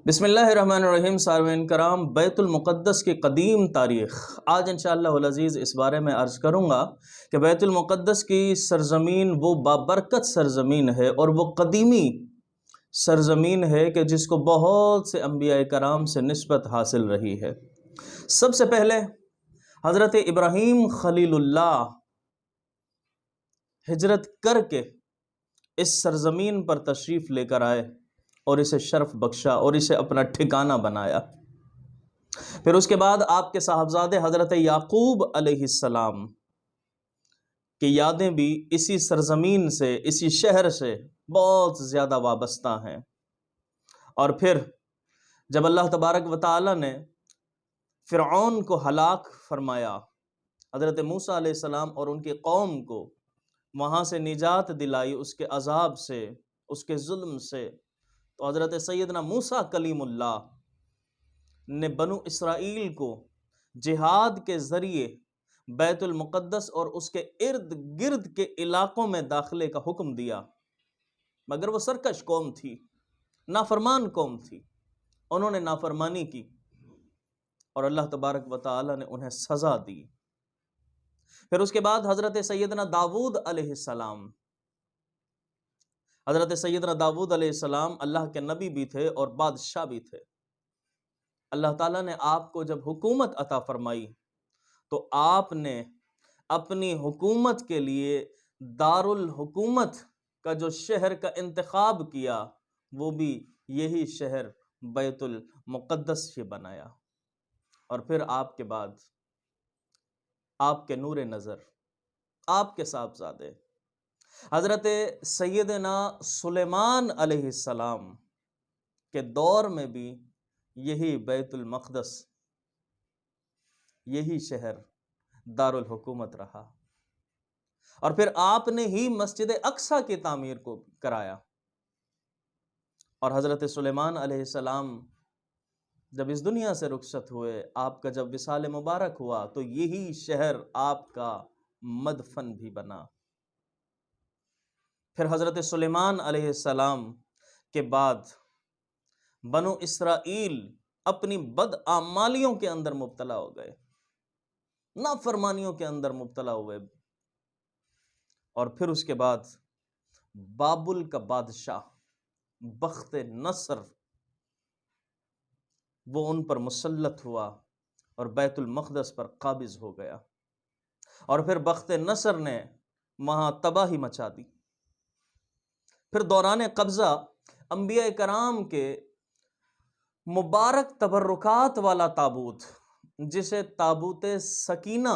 بسم اللہ الرحمن الرحیم۔ سامعین کرام، بیت المقدس کی قدیم تاریخ آج انشاءاللہ العزیز اس بارے میں عرض کروں گا کہ بیت المقدس کی سرزمین وہ بابرکت سرزمین ہے اور وہ قدیمی سرزمین ہے کہ جس کو بہت سے انبیاء کرام سے نسبت حاصل رہی ہے۔ سب سے پہلے حضرت ابراہیم خلیل اللہ ہجرت کر کے اس سرزمین پر تشریف لے کر آئے اور اسے شرف بخشا اور اسے اپنا ٹھکانہ بنایا۔ پھر اس کے بعد آپ کے صاحبزادے حضرت یعقوب علیہ السلام کی یادیں بھی اسی سرزمین سے، اسی شہر سے بہت زیادہ وابستہ ہیں۔ اور پھر جب اللہ تبارک و تعالی نے فرعون کو ہلاک فرمایا، حضرت موسیٰ علیہ السلام اور ان کی قوم کو وہاں سے نجات دلائی، اس کے عذاب سے، اس کے ظلم سے، تو حضرت سیدنا موسیٰ کلیم اللہ نے بنو اسرائیل کو جہاد کے ذریعے بیت المقدس اور اس کے ارد گرد کے علاقوں میں داخلے کا حکم دیا، مگر وہ سرکش قوم تھی، نافرمان قوم تھی، انہوں نے نافرمانی کی اور اللہ تبارک و تعالی نے انہیں سزا دی۔ پھر اس کے بعد حضرت سیدنا داؤد علیہ السلام، حضرت سیدنا داؤد علیہ السلام اللہ کے نبی بھی تھے اور بادشاہ بھی تھے۔ اللہ تعالیٰ نے آپ کو جب حکومت عطا فرمائی تو آپ نے اپنی حکومت کے لیے دارالحکومت کا جو شہر کا انتخاب کیا، وہ بھی یہی شہر بیت المقدس ہی بنایا۔ اور پھر آپ کے بعد آپ کے نور نظر، آپ کے صاحبزادے حضرت سیدنا سلیمان علیہ السلام کے دور میں بھی یہی بیت المقدس، یہی شہر دارالحکومت رہا۔ اور پھر آپ نے ہی مسجد اقصیٰ کی تعمیر کو کرایا۔ اور حضرت سلیمان علیہ السلام جب اس دنیا سے رخصت ہوئے، آپ کا جب وصال مبارک ہوا، تو یہی شہر آپ کا مدفن بھی بنا۔ پھر حضرت سلیمان علیہ السلام کے بعد بنو اسرائیل اپنی بدعمالیوں کے اندر مبتلا ہو گئے، نافرمانیوں کے اندر مبتلا ہوئے، اور پھر اس کے بعد بابل کا بادشاہ بخت نصر وہ ان پر مسلط ہوا اور بیت المقدس پر قابض ہو گیا، اور پھر بخت نصر نے وہاں تباہی مچا دی۔ پھر دوران قبضہ انبیاء کرام کے مبارک تبرکات والا تابوت، جسے تابوت سکینہ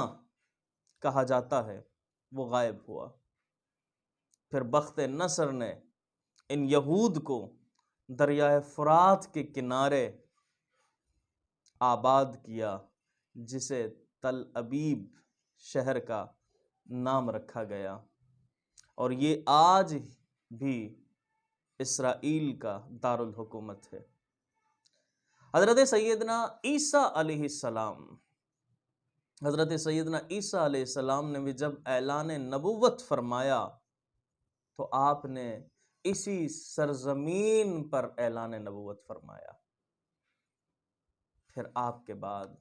کہا جاتا ہے، وہ غائب ہوا۔ پھر بخت نصر نے ان یہود کو دریائے فرات کے کنارے آباد کیا، جسے تل ابیب شہر کا نام رکھا گیا، اور یہ آج بھی اسرائیل کا دارالحکومت ہے۔ حضرت سیدنا عیسیٰ علیہ السلام، حضرت سیدنا عیسیٰ علیہ السلام نے بھی جب اعلان نبوت فرمایا تو آپ نے اسی سرزمین پر اعلان نبوت فرمایا۔ پھر آپ کے بعد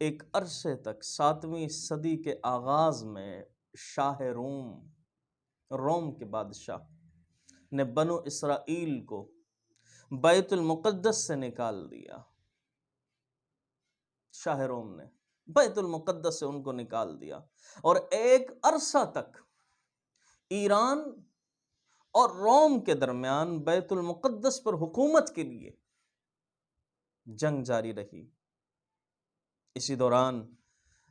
ایک عرصے تک 7ویں صدی کے آغاز میں شاہ روم کے بادشاہ نے بنو اسرائیل کو بیت المقدس سے نکال دیا۔ شاہ روم نے بیت المقدس سے ان کو نکال دیا، اور ایک عرصہ تک ایران اور روم کے درمیان بیت المقدس پر حکومت کے لیے جنگ جاری رہی۔ اسی دوران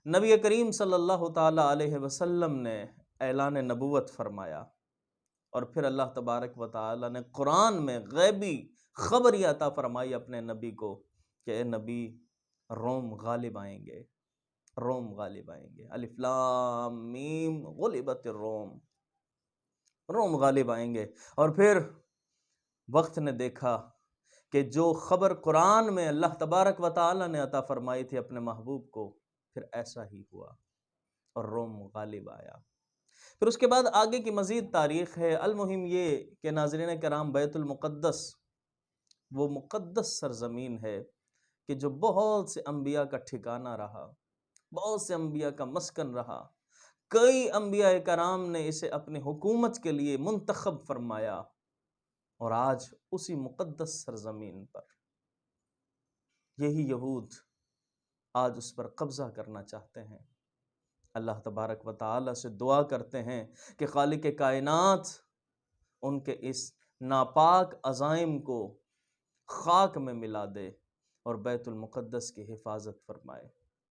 نبی کریم صلی اللہ تعالی علیہ وسلم نے اعلان نبوت فرمایا، اور پھر اللہ تبارک و تعالی نے قرآن میں غیبی خبر عطا فرمائی اپنے نبی کو کہ اے نبی، روم غالب آئیں گے، روم غالب آئیں گے۔ الف لام میم غلبت الروم، روم غالب آئیں گے۔ اور پھر وقت نے دیکھا کہ جو خبر قرآن میں اللہ تبارک و تعالی نے عطا فرمائی تھی اپنے محبوب کو، پھر ایسا ہی ہوا اور روم غالب آیا۔ پھر اس کے بعد آگے کی مزید تاریخ ہے۔ المہم یہ کہ ناظرین کرام، بیت المقدس وہ مقدس سرزمین ہے کہ جو بہت سے انبیاء کا ٹھکانہ رہا، بہت سے انبیاء کا مسکن رہا، کئی انبیاء کرام نے اسے اپنی حکومت کے لیے منتخب فرمایا، اور آج اسی مقدس سرزمین پر یہی یہود آج اس پر قبضہ کرنا چاہتے ہیں۔ اللہ تبارک و تعالی سے دعا کرتے ہیں کہ خالق کائنات ان کے اس ناپاک عزائم کو خاک میں ملا دے اور بیت المقدس کی حفاظت فرمائے۔